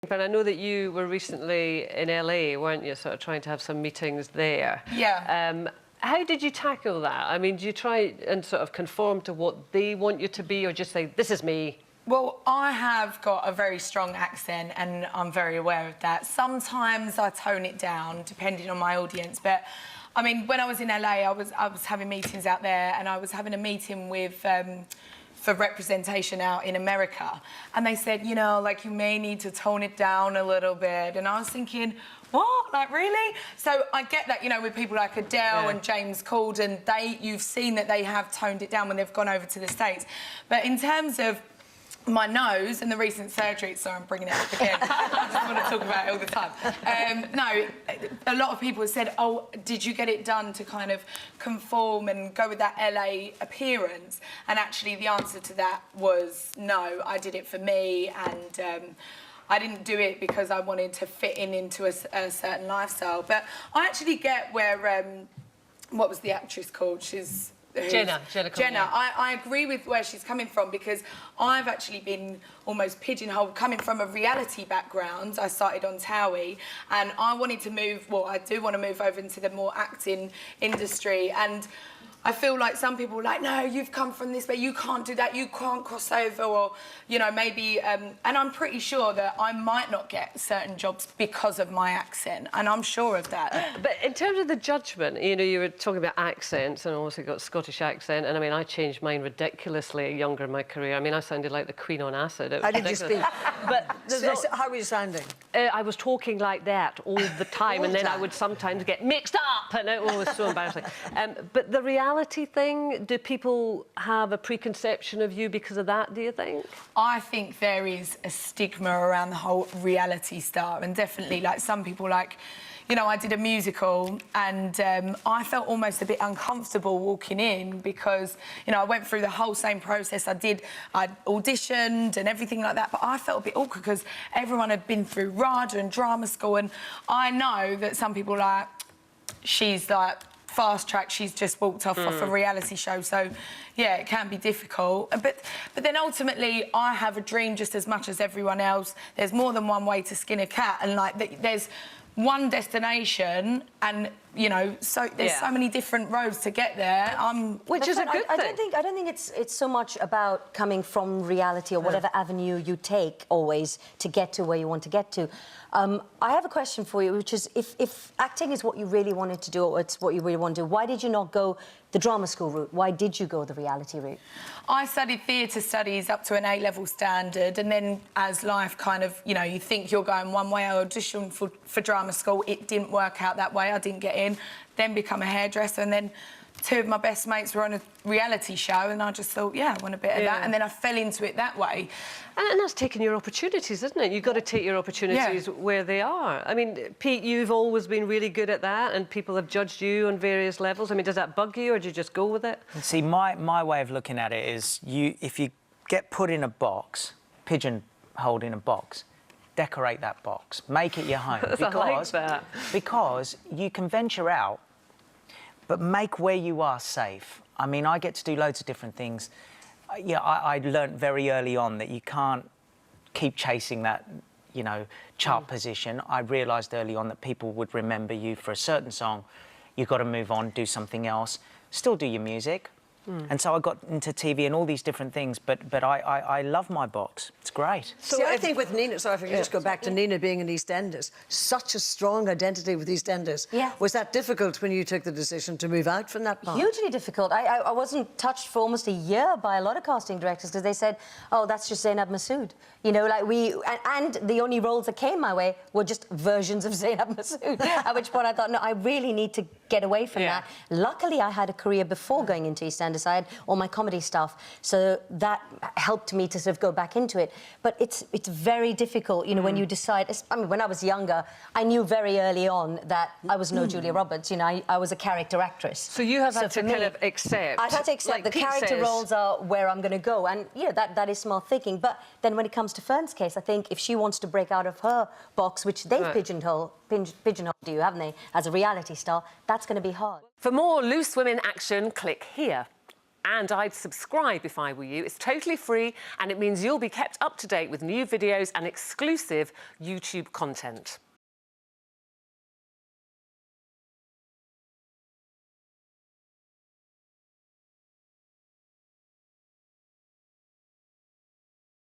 But I know that you were recently in LA, weren't you, sort of trying to have some meetings there? Yeah. How did you tackle that? I mean, do you try and sort of conform to what they want you to be, or just say, this is me? Well, I have got a very strong accent and I'm very aware of that. Sometimes I tone it down depending on my audience, but I mean, when I was in LA, I was having meetings out there, and I was having a meeting with for representation out in America, and they said, you know, like, you may need to tone it down a little bit, and I was thinking, what? Like, really? So I get that, you know, with people like Adele and James Corden, you've seen that they have toned it down when they've gone over to the States. But in terms of my nose and the recent surgery, sorry, I'm bringing it up again. I just want to talk about it all the time. No, a lot of people have said, oh, did you get it done to kind of conform and go with that LA appearance? And actually the answer to that was no, I did it for me, and I didn't do it because I wanted to fit into a certain lifestyle. But I actually get where, what was the actress called? Jenna. I agree with where she's coming from, because I've actually been almost pigeonholed coming from a reality background. I started on Towie, and I wanted to move, well, I do want to move over into the more acting industry, and I feel like some people are like, no, you've come from this way, you can't do that, you can't cross over, or, you know, maybe... and I'm pretty sure that I might not get certain jobs because of my accent, and I'm sure of that. But in terms of the judgment, you know, you were talking about accents, and also got Scottish accent, and I mean, I changed mine ridiculously younger in my career. I mean, I sounded like the Queen on acid. How did you speak? But how were you sounding? I was talking like that all the time, and then I would sometimes get mixed up, and it was so embarrassing. But the reality thing, do people have a preconception of you because of that, do you think? I think there is a stigma around the whole reality star, and definitely, like, some people, like, you know, I did a musical, and I felt almost a bit uncomfortable walking in because, you know, I went through the whole same process. I auditioned and everything like that, but I felt a bit awkward because everyone had been through RADA and drama school, and I know that some people are like, she's like fast track, she's just walked off a reality show, so yeah, it can be difficult. But then ultimately, I have a dream just as much as everyone else. There's more than one way to skin a cat, and like there's one destination, and you know, so there's so many different roads to get there. Which is a good thing. I don't think it's so much about coming from reality or whatever avenue you take always to get to where you want to get to. I have a question for you, which is, if acting is what you really wanted to do, or it's what you really want to do, why did you not go the drama school route? Why did you go the reality route? I studied theatre studies up to an A-level standard, and then as life kind of, you know, you think you're going one way. I auditioned for drama school. It didn't work out that way. I didn't get in. Then become a hairdresser, and then two of my best mates were on a reality show, and I just thought, yeah, I want a bit of that, and then I fell into it that way. And that's taking your opportunities, isn't it? You've got to take your opportunities where they are. I mean, Pete, you've always been really good at that, and people have judged you on various levels. I mean, does that bug you, or do you just go with it? See, my way of looking at it is, if you get put in a box, pigeonholed in a box, decorate that box, make it your home. Because you can venture out, but make where you are safe. I mean, I get to do loads of different things. Yeah, I learnt very early on that you can't keep chasing that, you know, chart position. I realised early on that people would remember you for a certain song. You've got to move on, do something else, still do your music. And so I got into TV and all these different things, but I love my box. It's great. So see, I think with Nina, sorry if I could just go back to Nina being an EastEnders, such a strong identity with EastEnders. Yeah. Was that difficult when you took the decision to move out from that part? Hugely difficult. I wasn't touched for almost a year by a lot of casting directors because they said, oh, that's just Zainab Masood. You know, like and the only roles that came my way were just versions of Zainab Masood. At which point I thought, no, I really need to get away from that. Luckily, I had a career before going into EastEnders. I had all my comedy stuff, so that helped me to sort of go back into it. But it's very difficult, you know, when you decide. I mean, when I was younger, I knew very early on that I was no Julia Roberts. You know, I was a character actress. So you have had to kind of accept. I've had to accept the character roles are where I'm going to go, and yeah, that is smart thinking. But then when it comes to Ferne's case, I think if she wants to break out of her box, which they've pigeonholed you, haven't they, as a reality star, that's going to be hard. For more Loose Women action, click here. And I'd subscribe if I were you. It's totally free, and it means you'll be kept up to date with new videos and exclusive YouTube content.